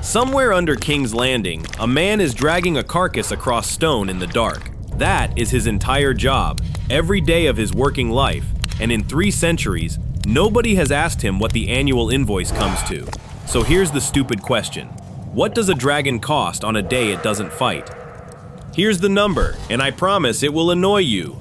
Somewhere under King's Landing, a man is dragging a carcass across stone in the dark. That is his entire job, every day of his working life, and in 3 centuries, nobody has asked him what the annual invoice comes to. So here's the stupid question. What does a dragon cost on a day it doesn't fight? Here's the number, and I promise it will annoy you.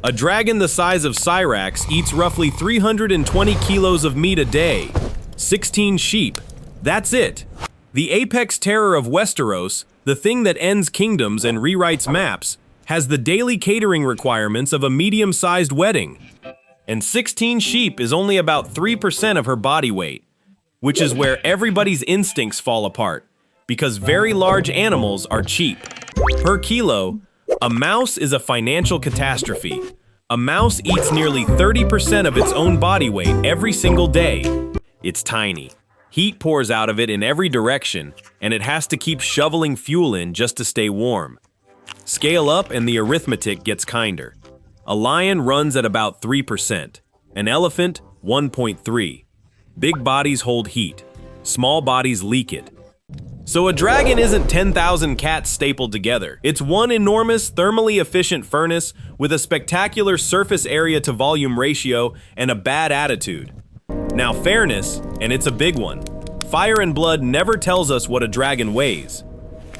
A dragon the size of Syrax eats roughly 320 kilos of meat a day. 16 sheep. That's it. The apex terror of Westeros, the thing that ends kingdoms and rewrites maps, has the daily catering requirements of a medium-sized wedding. And 16 sheep is only about 3% of her body weight, which is where everybody's instincts fall apart, because very large animals are cheap. Per kilo, a mouse is a financial catastrophe. A mouse eats nearly 30% of its own body weight every single day. It's tiny. Heat pours out of it in every direction, and it has to keep shoveling fuel in just to stay warm. Scale up and the arithmetic gets kinder. A lion runs at about 3%. An elephant, 1.3. Big bodies hold heat. Small bodies leak it. So a dragon isn't 10,000 cats stapled together. It's one enormous, thermally efficient furnace with a spectacular surface area to volume ratio and a bad attitude. Now fairness, and it's a big one. Fire and Blood never tells us what a dragon weighs.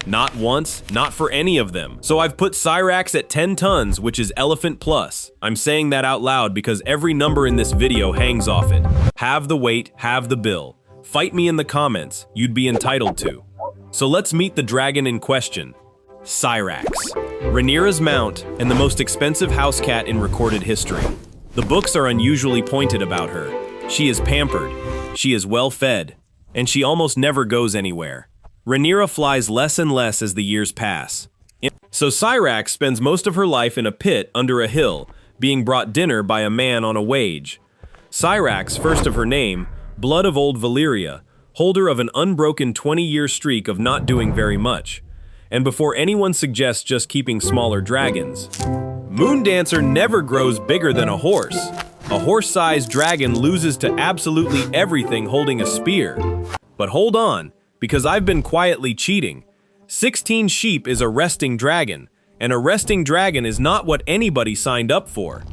Not once, not for any of them. So I've put Syrax at 10 tons, which is elephant plus. I'm saying that out loud because every number in this video hangs off it. Have the weight, have the bill. Fight me in the comments, you'd be entitled to. So let's meet the dragon in question, Syrax. Rhaenyra's mount and the most expensive house cat in recorded history. The books are unusually pointed about her. She is pampered, she is well fed, and she almost never goes anywhere. Rhaenyra flies less and less as the years pass. So Syrax spends most of her life in a pit under a hill, being brought dinner by a man on a wage. Syrax, first of her name, blood of old Valyria, holder of an unbroken 20-year streak of not doing very much. And before anyone suggests just keeping smaller dragons, Moondancer never grows bigger than a horse. A horse-sized dragon loses to absolutely everything holding a spear. But hold on, because I've been quietly cheating. 16 sheep is a resting dragon, and a resting dragon is not what anybody signed up for.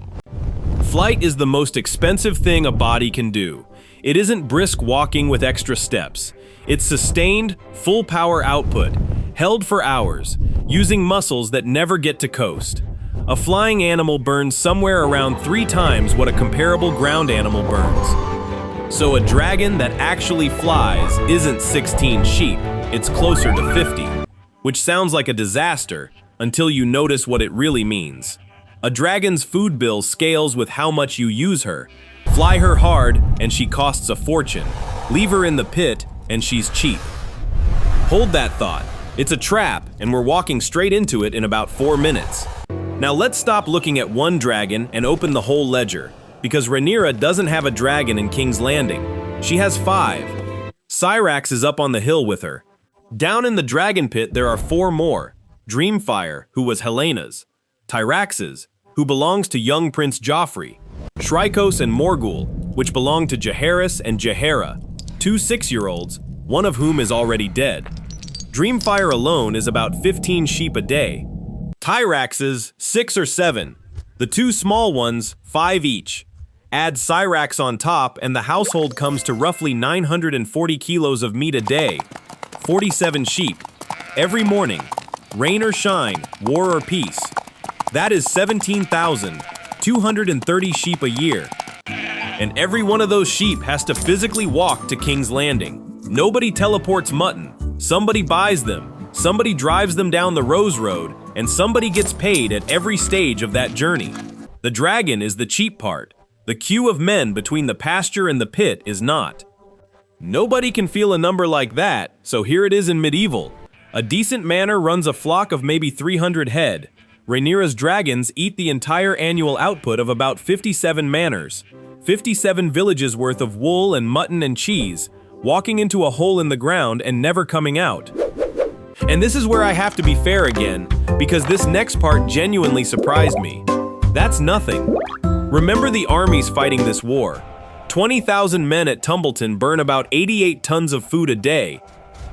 Flight is the most expensive thing a body can do. It isn't brisk walking with extra steps. It's sustained, full power output, held for hours, using muscles that never get to coast. A flying animal burns somewhere around 3 times what a comparable ground animal burns. So a dragon that actually flies isn't 16 sheep, it's closer to 50. Which sounds like a disaster until you notice what it really means. A dragon's food bill scales with how much you use her. Fly her hard and she costs a fortune. Leave her in the pit and she's cheap. Hold that thought. It's a trap and we're walking straight into it in about 4 minutes. Now let's stop looking at one dragon and open the whole ledger, because Rhaenyra doesn't have a dragon in King's Landing. She has 5. Syrax is up on the hill with her. Down in the Dragonpit there are 4 more. Dreamfyre, who was Helena's. Tyraxes, who belongs to young Prince Joffrey. Shrykos and Morghul, which belong to Jaehaerys and Jaehaera, 2 6-year-olds, one of whom is already dead. Dreamfyre alone is about 15 sheep a day. Tyraxes, 6 or 7. The 2 small ones, 5 each. Add Syrax on top and the household comes to roughly 940 kilos of meat a day. 47 sheep. Every morning. Rain or shine, war or peace. That is 17,230 sheep a year. And every one of those sheep has to physically walk to King's Landing. Nobody teleports mutton. Somebody buys them. Somebody drives them down the Rose Road, and somebody gets paid at every stage of that journey. The dragon is the cheap part. The queue of men between the pasture and the pit is not. Nobody can feel a number like that, so here it is in medieval. A decent manor runs a flock of maybe 300 head. Rhaenyra's dragons eat the entire annual output of about 57 manors. 57 villages worth of wool and mutton and cheese, walking into a hole in the ground and never coming out. And this is where I have to be fair again, because this next part genuinely surprised me. That's nothing. Remember the armies fighting this war. 20,000 men at Tumbleton burn about 88 tons of food a day.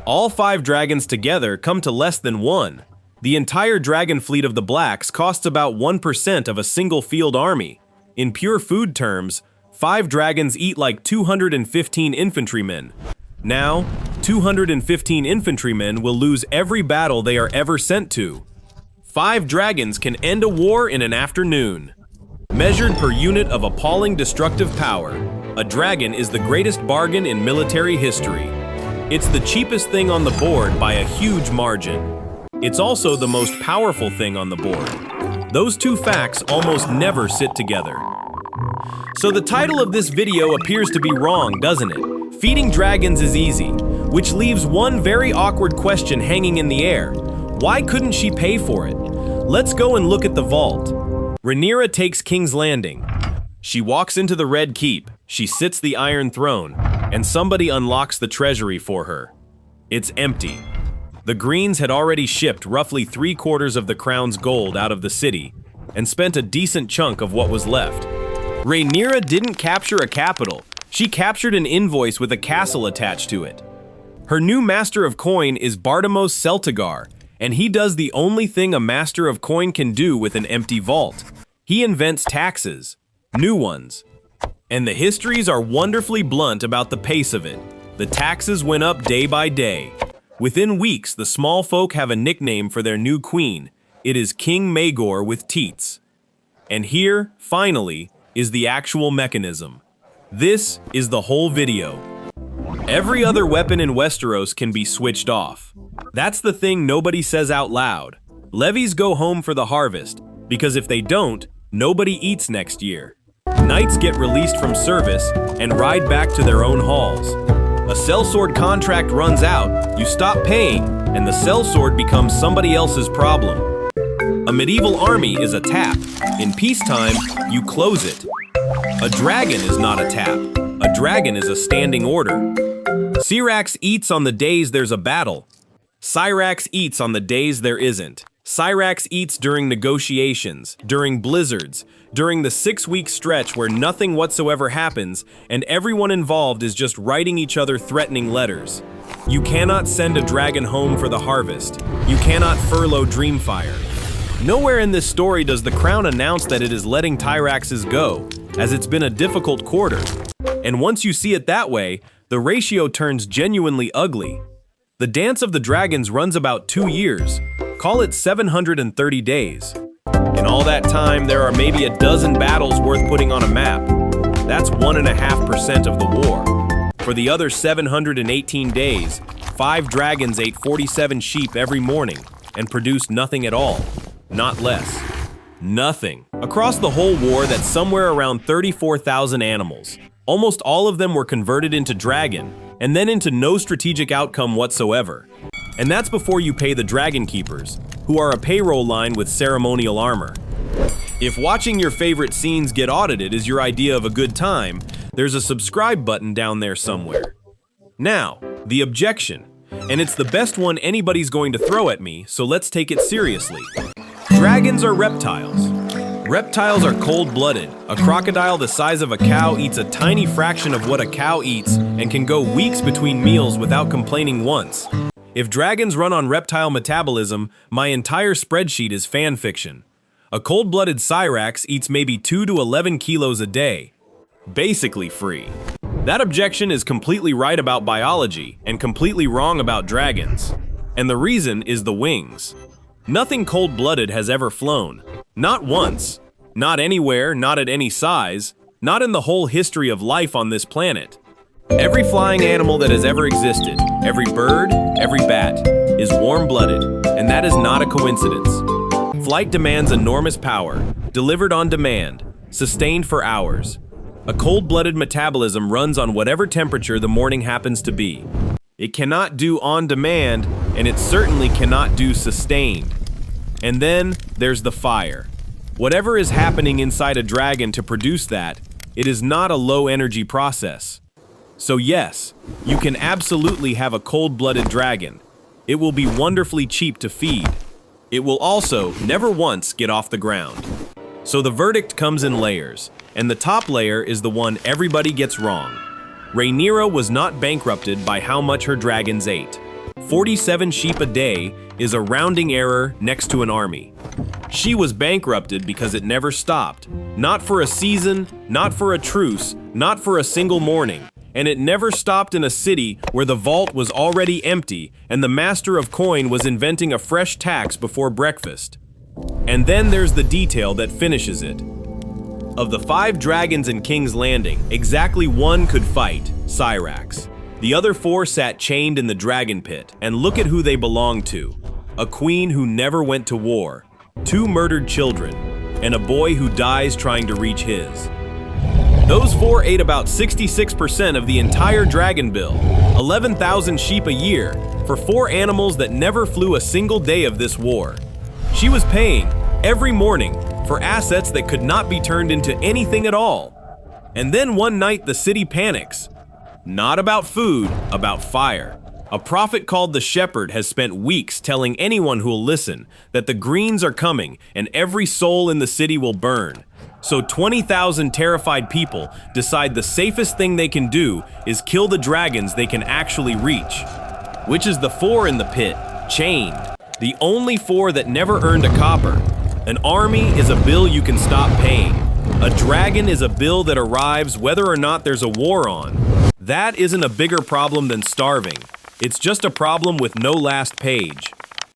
All 5 dragons together come to less than 1. The entire dragon fleet of the Blacks costs about 1% of a single field army. In pure food terms, 5 dragons eat like 215 infantrymen. Now, 215 infantrymen will lose every battle they are ever sent to. 5 dragons can end a war in an afternoon. Measured per unit of appalling destructive power, a dragon is the greatest bargain in military history. It's the cheapest thing on the board by a huge margin. It's also the most powerful thing on the board. Those two facts almost never sit together. So the title of this video appears to be wrong, doesn't it? Feeding dragons is easy, which leaves one very awkward question hanging in the air. Why couldn't she pay for it? Let's go and look at the vault. Rhaenyra takes King's Landing. She walks into the Red Keep, she sits the Iron Throne, and somebody unlocks the treasury for her. It's empty. The Greens had already shipped roughly 3/4 of the crown's gold out of the city, and spent a decent chunk of what was left. Rhaenyra didn't capture a capital, she captured an invoice with a castle attached to it. Her new Master of Coin is Bartimos Celtigar, and he does the only thing a Master of Coin can do with an empty vault. He invents taxes, new ones. And the histories are wonderfully blunt about the pace of it. The taxes went up day by day. Within weeks, the small folk have a nickname for their new queen. It is King Maegor with teats. And here, finally, is the actual mechanism. This is the whole video. Every other weapon in Westeros can be switched off. That's the thing nobody says out loud. Levies go home for the harvest, because if they don't, nobody eats next year. Knights get released from service and ride back to their own halls. A sellsword contract runs out, you stop paying, and the sellsword becomes somebody else's problem. A medieval army is a tap. In peacetime, you close it. A dragon is not a tap. A dragon is a standing order. Syrax eats on the days there's a battle. Syrax eats on the days there isn't. Syrax eats during negotiations, during blizzards, during the 6-week stretch where nothing whatsoever happens and everyone involved is just writing each other threatening letters. You cannot send a dragon home for the harvest. You cannot furlough Dreamfyre. Nowhere in this story does the crown announce that it is letting Tyraxes go, as it's been a difficult quarter. And once you see it that way, the ratio turns genuinely ugly. The Dance of the Dragons runs about 2 years. Call it 730 days. In all that time, there are maybe a dozen battles worth putting on a map. That's 1.5% of the war. For the other 718 days, 5 dragons ate 47 sheep every morning and produced nothing at all. Not less. Nothing. Across the whole war, that's somewhere around 34,000 animals. Almost all of them were converted into dragon, and then into no strategic outcome whatsoever. And that's before you pay the dragon keepers, who are a payroll line with ceremonial armor. If watching your favorite scenes get audited is your idea of a good time, there's a subscribe button down there somewhere. Now, the objection, and it's the best one anybody's going to throw at me, so let's take it seriously. Dragons are reptiles. Reptiles are cold-blooded. A crocodile the size of a cow eats a tiny fraction of what a cow eats and can go weeks between meals without complaining once. If dragons run on reptile metabolism, my entire spreadsheet is fan fiction. A cold-blooded Syrax eats maybe 2 to 11 kilos a day. Basically free. That objection is completely right about biology and completely wrong about dragons. And the reason is the wings. Nothing cold-blooded has ever flown. Not once. Not anywhere, not at any size. Not in the whole history of life on this planet. Every flying animal that has ever existed, every bird, every bat, is warm-blooded, and that is not a coincidence. Flight demands enormous power, delivered on demand, sustained for hours. A cold-blooded metabolism runs on whatever temperature the morning happens to be. It cannot do on demand, and it certainly cannot do sustained. And then there's the fire. Whatever is happening inside a dragon to produce that, it is not a low-energy process. So yes, you can absolutely have a cold-blooded dragon. It will be wonderfully cheap to feed. It will also never once get off the ground. So the verdict comes in layers, and the top layer is the one everybody gets wrong. Rhaenyra was not bankrupted by how much her dragons ate. 47 sheep a day is a rounding error next to an army. She was bankrupted because it never stopped. Not for a season, not for a truce, not for a single morning. And it never stopped in a city where the vault was already empty and the master of coin was inventing a fresh tax before breakfast. And then there's the detail that finishes it. Of the 5 dragons in King's Landing, exactly 1 could fight, Syrax. The other 4 sat chained in the Dragonpit, and look at who they belonged to. A queen who never went to war, 2 murdered children, and a boy who dies trying to reach his. Those 4 ate about 66% of the entire dragon bill, 11,000 sheep a year, for 4 animals that never flew a single day of this war. She was paying, every morning, for assets that could not be turned into anything at all. And then one night the city panics. Not about food, about fire. A prophet called the Shepherd has spent weeks telling anyone who'll listen that the Greens are coming and every soul in the city will burn. So 20,000 terrified people decide the safest thing they can do is kill the dragons they can actually reach. Which is the 4 in the pit, chained. The only 4 that never earned a copper. An army is a bill you can stop paying. A dragon is a bill that arrives whether or not there's a war on. That isn't a bigger problem than starving. It's just a problem with no last page.